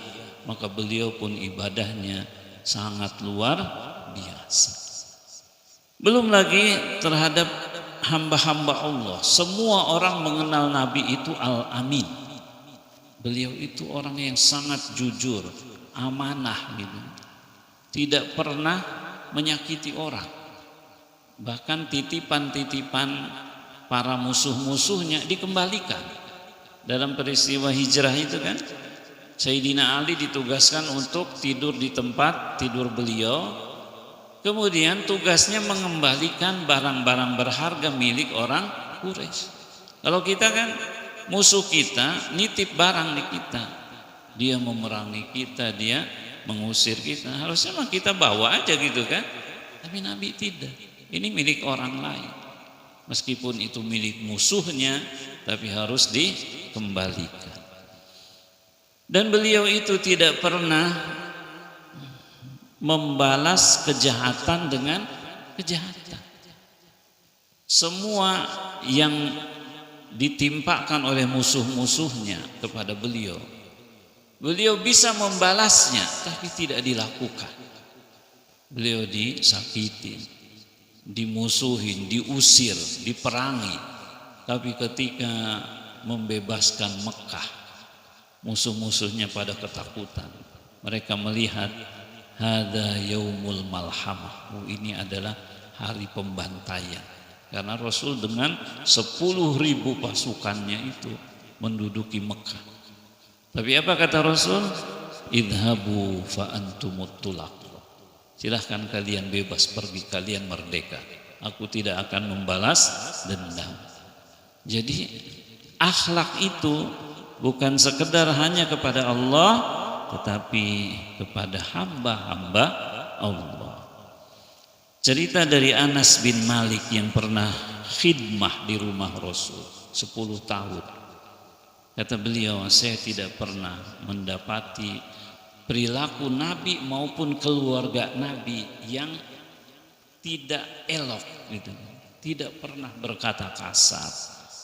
maka beliau pun ibadahnya sangat luar biasa. Belum lagi terhadap hamba-hamba Allah. Semua orang mengenal Nabi itu Al-Amin. Beliau itu orang yang sangat jujur, amanah gitu. Tidak pernah menyakiti orang. Bahkan titipan-titipan para musuh-musuhnya dikembalikan. Dalam peristiwa hijrah itu kan, Sayyidina Ali ditugaskan untuk tidur di tempat tidur beliau. Kemudian tugasnya mengembalikan barang-barang berharga milik orang Quraisy. Kalau kita kan musuh kita nitip barang di kita, dia memerangi kita, dia mengusir kita, harusnya mah kita bawa aja gitu kan. Tapi Nabi tidak, ini milik orang lain, meskipun itu milik musuhnya, tapi harus dikembalikan. Dan beliau itu tidak pernah membalas kejahatan dengan kejahatan. Semua yang ditimpakan oleh musuh-musuhnya kepada beliau, beliau bisa membalasnya, tapi tidak dilakukan. Beliau disakitin, dimusuhin, diusir, diperangi. Tapi ketika membebaskan Mekah, musuh-musuhnya pada ketakutan. Mereka melihat hada yaumul malhamah, ini adalah hari pembantaian. Karena Rasul dengan 10.000 pasukannya itu menduduki Mekah. Tapi apa kata Rasul? Idhabu fa antumut tulaq. Silahkan kalian bebas pergi, kalian merdeka. Aku tidak akan membalas dendam. Jadi akhlak itu bukan sekedar hanya kepada Allah, tetapi kepada hamba-hamba Allah. Cerita dari Anas bin Malik yang pernah khidmah di rumah Rasul 10 tahun. Kata beliau, saya tidak pernah mendapati perilaku Nabi maupun keluarga Nabi yang tidak elok gitu. Tidak pernah berkata kasar,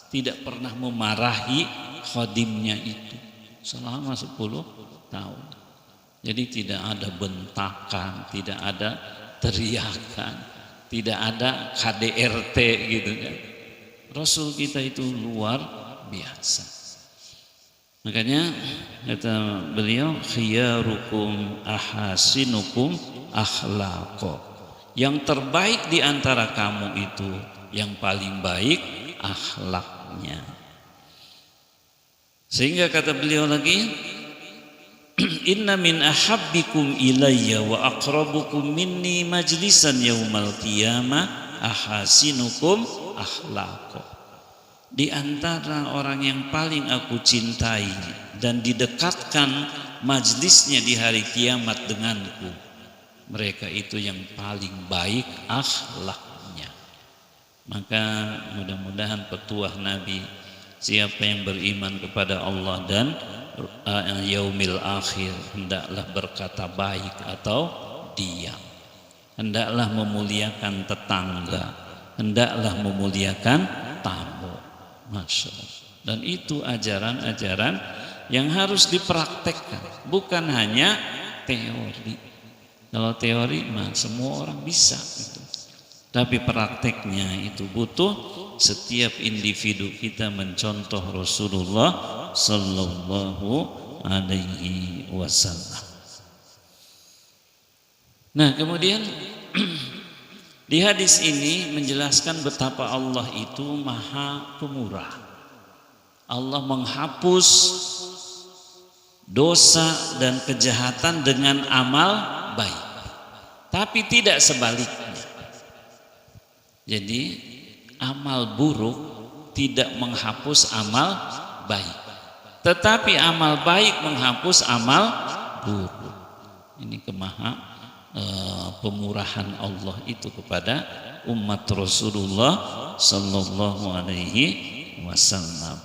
tidak pernah memarahi khadimnya itu selama 10 tahun. Jadi tidak ada bentakan, tidak ada teriakan, tidak ada KDRT gitu kan. Rasul kita itu luar biasa. Makanya kata beliau, khiyarukum ahasinukum akhlaqo. Yang terbaik di antara kamu itu yang paling baik akhlaknya. Sehingga kata beliau lagi, inna min ahabbikum ilayya wa aqrabukum minni majlisan yaumal qiyamah ahasinukum akhlaqo. Di antara orang yang paling aku cintai dan didekatkan majlisnya di hari kiamat denganku, mereka itu yang paling baik akhlaknya. Maka mudah-mudahan petuah Nabi, siapa yang beriman kepada Allah dan yaumil akhir, hendaklah berkata baik atau diam, hendaklah memuliakan tetangga, hendaklah memuliakan tamu. Masya Allah. Dan itu ajaran-ajaran yang harus dipraktekkan, bukan hanya teori. Kalau teori mah semua orang bisa gitu. Tapi prakteknya itu butuh setiap individu kita mencontoh Rasulullah Sallallahu Alaihi Wasallam. Nah, kemudian di hadis ini menjelaskan betapa Allah itu Maha Pemurah. Allah menghapus dosa dan kejahatan dengan amal baik, tapi tidak sebaliknya. Jadi amal buruk tidak menghapus amal baik, tetapi amal baik menghapus amal buruk. Ini pemurahan Allah itu kepada umat Rasulullah Sallallahu Alaihi Wasallam.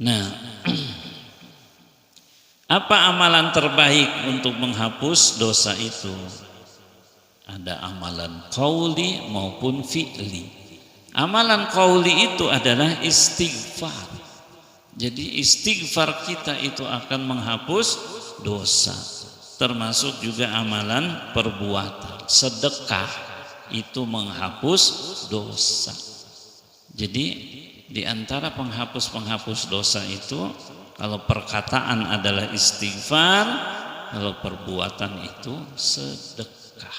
Nah, apa amalan terbaik untuk menghapus dosa itu? Ada amalan qauli maupun fi'li. Amalan qauli itu adalah istighfar. Jadi istighfar kita itu akan menghapus dosa. Termasuk juga amalan perbuatan. Sedekah itu menghapus dosa. Jadi di antara penghapus-penghapus dosa itu, kalau perkataan adalah istighfar, kalau perbuatan itu sedekah.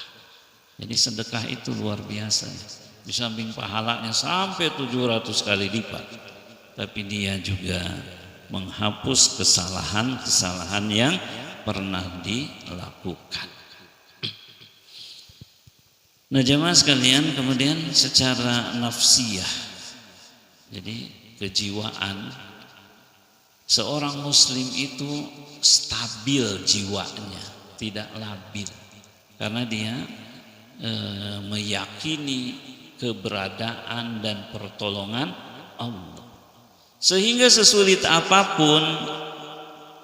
Jadi sedekah itu luar biasa. Di samping pahalanya sampai 700 kali lipat, tapi dia juga menghapus kesalahan-kesalahan yang pernah dilakukan. Nah jemaah sekalian, kemudian secara nafsiyah, jadi kejiwaan, seorang muslim itu stabil jiwanya, tidak labil, karena dia meyakini keberadaan dan pertolongan Allah. Sehingga sesulit apapun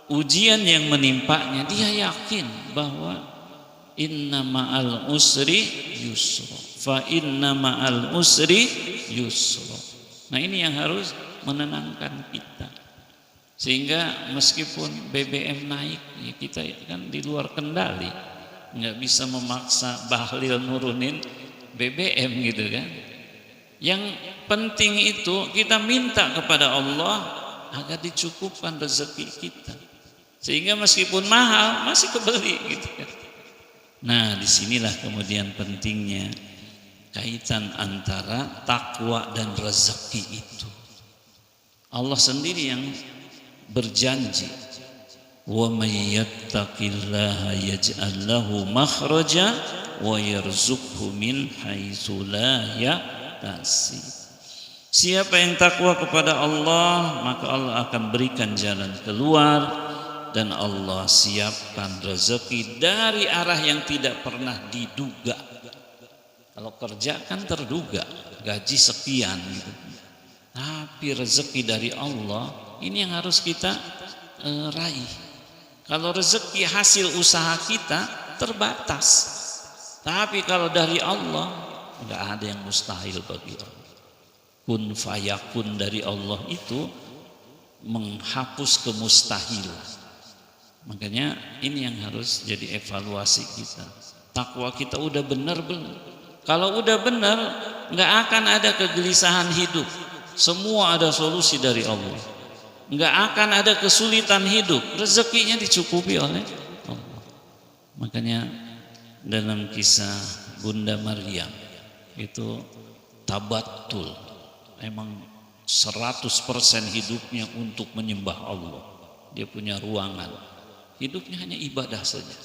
ujian yang menimpanya, dia yakin bahwa inna ma'al usri yusra, fa inna ma'al usri yusra. Nah ini yang harus menenangkan kita. Sehingga meskipun BBM naik, ya kita kan di luar kendali, nggak bisa memaksa Bahlil nurunin BBM gitu kan. Yang penting itu kita minta kepada Allah agar dicukupkan rezeki kita, sehingga meskipun mahal masih kebeli gitu kan. Nah disinilah kemudian pentingnya kaitan antara takwa dan rezeki itu. Allah sendiri yang berjanji, wa may yattaqillaha yaj'al lahu makhraja wa yarzuqhu min haitsu la yahtasib. Siapa yang takwa kepada Allah, maka Allah akan berikan jalan keluar, dan Allah siapkan rezeki dari arah yang tidak pernah diduga. Kalau kerja kan terduga, gaji sekian gitu. Tapi rezeki dari Allah ini yang harus kita raih. Kalau rezeki hasil usaha kita terbatas, tapi kalau dari Allah nggak ada yang mustahil bagi Allah. Kun fayakun dari Allah itu menghapus kemustahilan. Makanya ini yang harus jadi evaluasi kita. Takwa kita udah benar belum? Kalau udah benar, nggak akan ada kegelisahan hidup. Semua ada solusi dari Allah. Nggak akan ada kesulitan hidup. Rezekinya dicukupi oleh Allah. Makanya dalam kisah Bunda Maryam itu tabatul, emang 100% hidupnya untuk menyembah Allah. Dia punya ruangan, hidupnya hanya ibadah saja.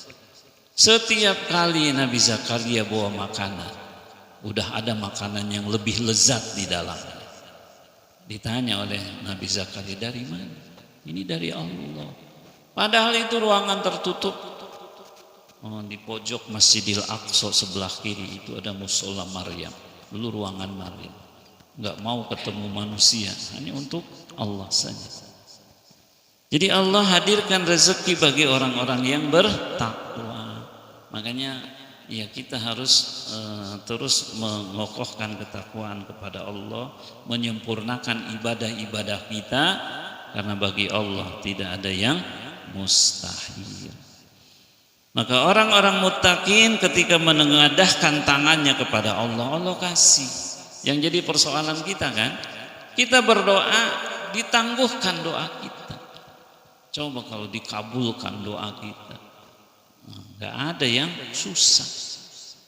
Setiap kali Nabi Zakaria bawa makanan, udah ada makanan yang lebih lezat di dalamnya. Ditanya oleh Nabi Zakaria, dari mana? Ini dari Allah. Padahal itu ruangan tertutup. Di pojok Masjidil Aqsa sebelah kiri itu ada musola Maryam. Dulu ruangan Maryam. Nggak mau ketemu manusia, hanya untuk Allah saja. Jadi Allah hadirkan rezeki bagi orang-orang yang bertakwa. Makanya ya kita harus terus mengokohkan ketakwaan kepada Allah, menyempurnakan ibadah-ibadah kita, karena bagi Allah tidak ada yang mustahil. Maka orang-orang muttaqin ketika menengadahkan tangannya kepada Allah, Allah kasih. Yang jadi persoalan kita kan, kita berdoa ditangguhkan doa kita. Coba kalau dikabulkan doa kita, nggak ada yang susah.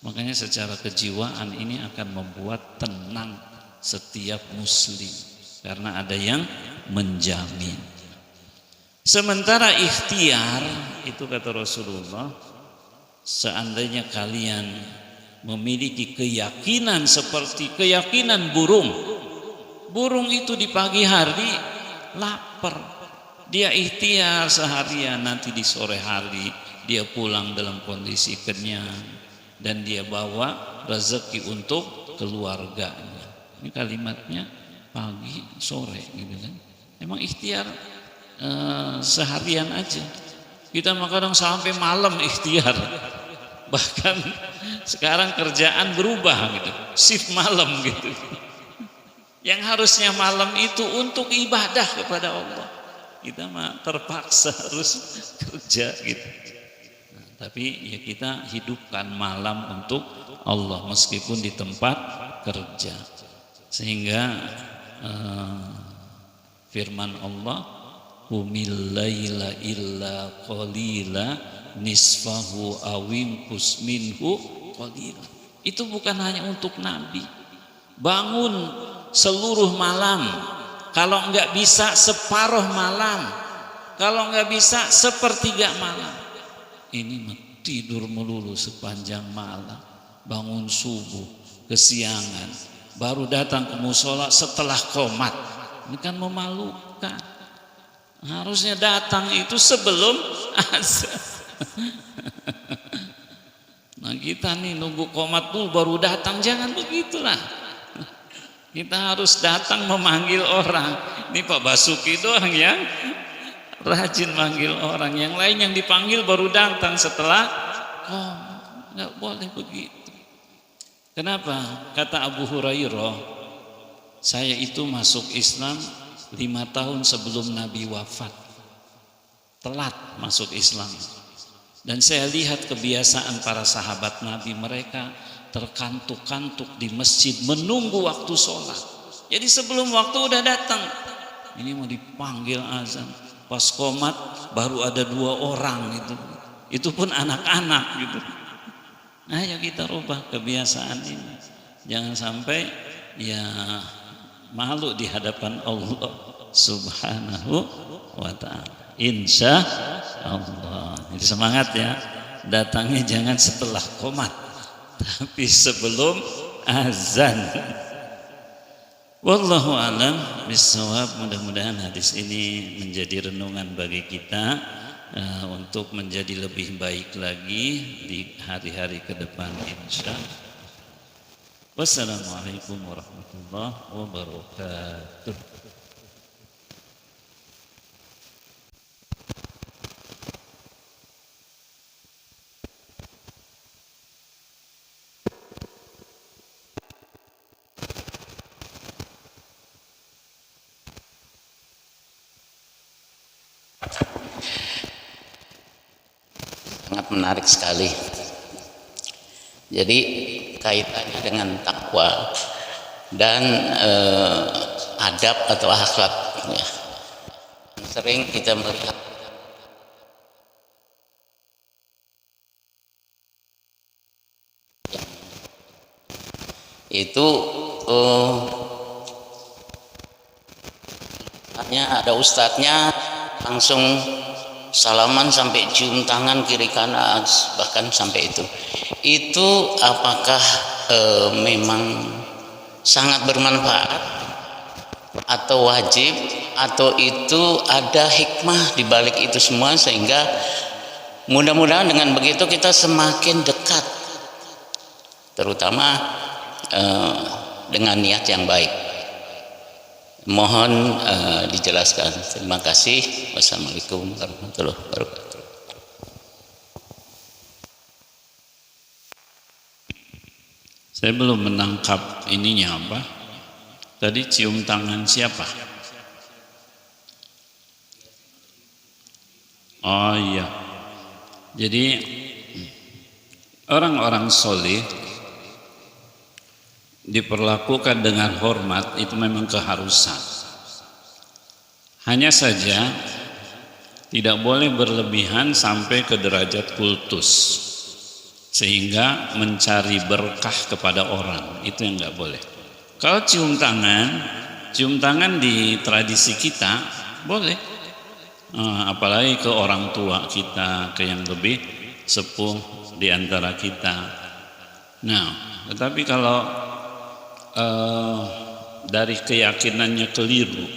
Makanya secara kejiwaan ini akan membuat tenang setiap muslim, karena ada yang menjamin. Sementara ikhtiar itu kata Rasulullah, seandainya kalian memiliki keyakinan seperti keyakinan burung. Burung itu di pagi hari lapar, dia ikhtiar seharian, nanti di sore hari dia pulang dalam kondisi kenyang dan dia bawa rezeki untuk keluarganya. Ini kalimatnya pagi sore gitu kan. Emang ikhtiar seharian aja. Kita kadang sampai malam ikhtiar. Bahkan sekarang kerjaan berubah gitu, shift malam gitu. Yang harusnya malam itu untuk ibadah kepada Allah, kita mah terpaksa harus kerja gitu. Nah, tapi ya kita hidupkan malam untuk Allah meskipun di tempat kerja. Sehingga firman Allah, "Qumil laila illa qalila nisfahu awim kusminhu qalila." Itu bukan hanya untuk Nabi. Bangun seluruh malam, kalau enggak bisa separuh malam, kalau enggak bisa sepertiga malam. Ini tidur melulu sepanjang malam, bangun subuh, kesiangan, baru datang ke musola setelah qomat. Ini kan memalukan. Harusnya datang itu sebelum azan. Nah kita nih nunggu qomat dulu baru datang, jangan begitulah. Kita harus datang memanggil orang. Ini Pak Basuki doang yang rajin manggil orang, yang lain yang dipanggil baru datang setelah qomat. Nggak boleh begitu. Kenapa? Kata Abu Hurairah, saya itu masuk Islam 5 tahun sebelum Nabi wafat, telat masuk Islam. Dan saya lihat kebiasaan para sahabat Nabi, mereka terkantuk-kantuk di masjid menunggu waktu sholat. Jadi sebelum waktu udah datang, ini mau dipanggil azan, pas qomat baru ada 2 orang gitu, itu pun anak-anak gitu. Ayo kita rubah kebiasaan ini, jangan sampai ya malu di hadapan Allah Subhanahu wa ta'ala. Insya Allah. Jadi semangat ya, datangnya jangan setelah qomat, tapi sebelum azan. Wallahu alam bisawab. Mudah-mudahan hadis ini menjadi renungan bagi kita untuk menjadi lebih baik lagi di hari-hari ke depan insyaallah. Wassalamualaikum warahmatullahi wabarakatuh. Sangat menarik sekali. Jadi kaitannya dengan takwa dan adab atau akhlak ya. Sering kita melihat itu hanya ada ustadznya langsung salaman sampai cium tangan kiri kanan, bahkan sampai itu apakah memang sangat bermanfaat atau wajib, atau itu ada hikmah di balik itu semua, sehingga mudah-mudahan dengan begitu kita semakin dekat, terutama dengan niat yang baik. Mohon dijelaskan. Terima kasih. Wassalamualaikum warahmatullahi wabarakatuh. Saya belum menangkap ininya apa. Tadi cium tangan siapa? Oh iya. Jadi orang-orang soleh diperlakukan dengan hormat, itu memang keharusan. Hanya saja tidak boleh berlebihan sampai ke derajat kultus, sehingga mencari berkah kepada orang, itu yang nggak boleh. Kalau cium tangan di tradisi kita boleh, apalagi ke orang tua kita, ke yang lebih sepuh di antara kita. Nah, tetapi kalau dari keyakinannya keliru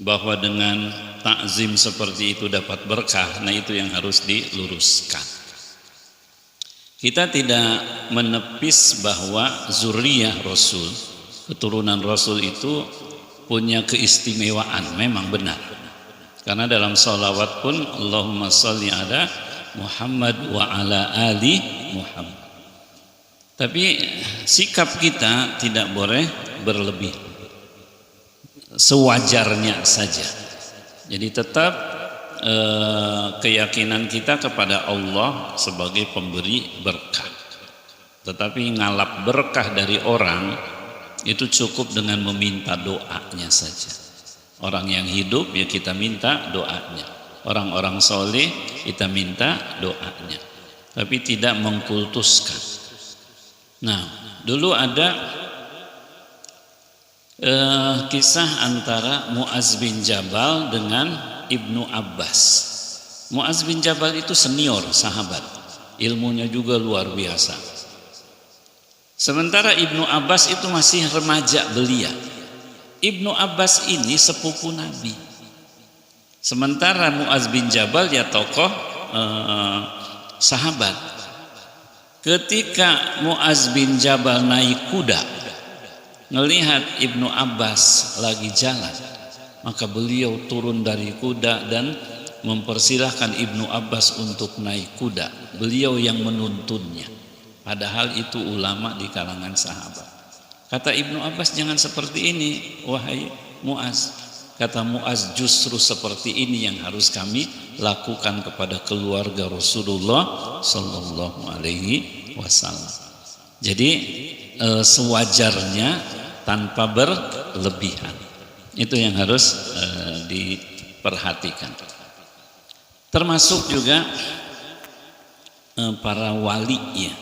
bahwa dengan takzim seperti itu dapat berkah, nah itu yang harus diluruskan. Kita tidak menepis bahwa zuriyah Rasul, keturunan Rasul itu punya keistimewaan, memang benar. Karena dalam sholawat pun Allahumma sholli ala Muhammad wa ala ali Muhammad. Tapi sikap kita tidak boleh berlebih, sewajarnya saja. Jadi tetap keyakinan kita kepada Allah sebagai pemberi berkah. Tetapi ngalap berkah dari orang itu cukup dengan meminta doanya saja. Orang yang hidup ya kita minta doanya, orang-orang soleh kita minta doanya, tapi tidak mengkultuskan. Nah, dulu ada kisah antara Mu'az bin Jabal dengan Ibnu Abbas. Mu'az bin Jabal itu senior sahabat, ilmunya juga luar biasa. Sementara Ibnu Abbas itu masih remaja belia. Ibnu Abbas ini sepupu Nabi. Sementara Mu'az bin Jabal ya tokoh sahabat. Ketika Mu'az bin Jabal naik kuda, melihat Ibnu Abbas lagi jalan, maka beliau turun dari kuda dan mempersilahkan Ibnu Abbas untuk naik kuda. Beliau yang menuntunnya, padahal itu ulama di kalangan sahabat. Kata Ibnu Abbas, jangan seperti ini wahai Mu'az. Kata Mu'az, justru seperti ini yang harus kami lakukan kepada keluarga Rasulullah Sallallahu Alaihi Wasallam. Jadi sewajarnya tanpa berlebihan, itu yang harus diperhatikan. Termasuk juga para wali ya,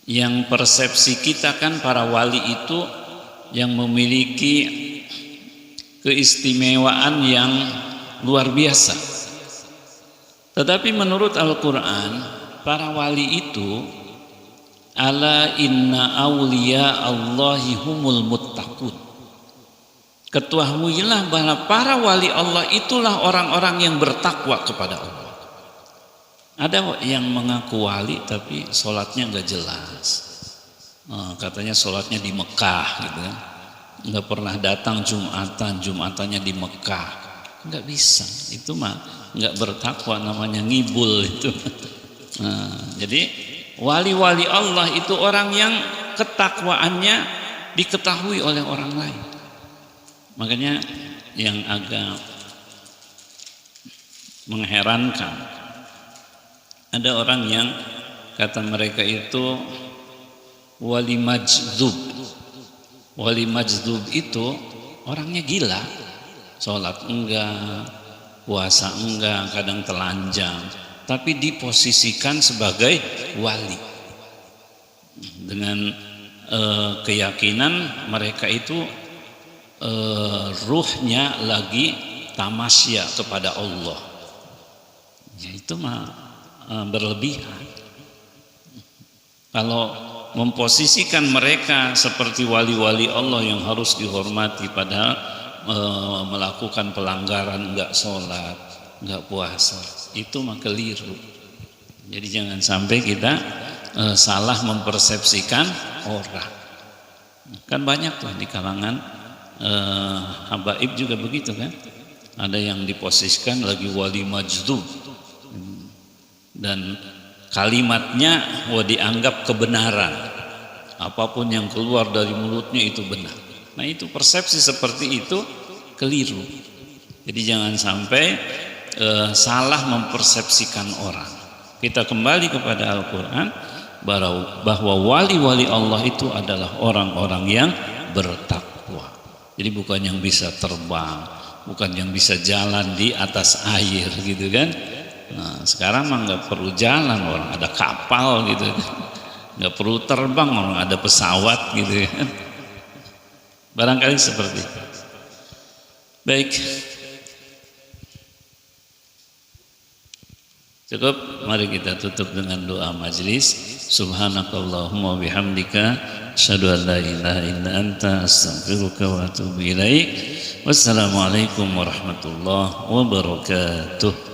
yang persepsi kita kan para wali itu yang memiliki keistimewaan yang luar biasa. Tetapi menurut Al-Quran, para wali itu ala inna awliya Allahi humul muttaqun. Ketahuilah bahwa para wali Allah itulah orang-orang yang bertakwa kepada Allah. Ada yang mengaku wali tapi sholatnya nggak jelas. Katanya sholatnya di Mekah gitu kan. Nggak pernah datang Jumatannya di Mekah. Nggak bisa, itu mah nggak bertakwa, namanya ngibul itu. Jadi wali-wali Allah itu orang yang ketakwaannya diketahui oleh orang lain. Makanya yang agak mengherankan, ada orang yang kata mereka itu wali majdzub. Wali majdzub itu orangnya gila, sholat enggak, puasa enggak, kadang telanjang, tapi diposisikan sebagai wali dengan keyakinan mereka itu ruhnya lagi tamasya kepada Allah. Ya itu mah berlebihan. Kalau memposisikan mereka seperti wali-wali Allah yang harus dihormati, padahal melakukan pelanggaran, enggak sholat, enggak puasa, itu mah keliru. Jadi jangan sampai kita salah mempersepsikan orang. Kan banyak tuh di kalangan habaib juga begitu kan. Ada yang diposisikan lagi wali majdzub dan kalimatnya dianggap kebenaran, apapun yang keluar dari mulutnya itu benar. Nah itu persepsi seperti itu keliru. Jadi jangan sampai salah mempersepsikan orang. Kita kembali kepada Al-Quran bahwa wali-wali Allah itu adalah orang-orang yang bertakwa. Jadi bukan yang bisa terbang, bukan yang bisa jalan di atas air gitu kan. Nah, sekarang mah nggak perlu jalan, orang ada kapal gitu, nggak perlu terbang, orang ada pesawat gitu kan. Barangkali seperti itu. Baik, Cukup, mari kita tutup dengan doa majlis. Subhanakallahumma bihamdika asyhadu an la ilaha illa anta astaghfiruka wa atubu ilaik. Wassalamualaikum warahmatullahi wabarakatuh.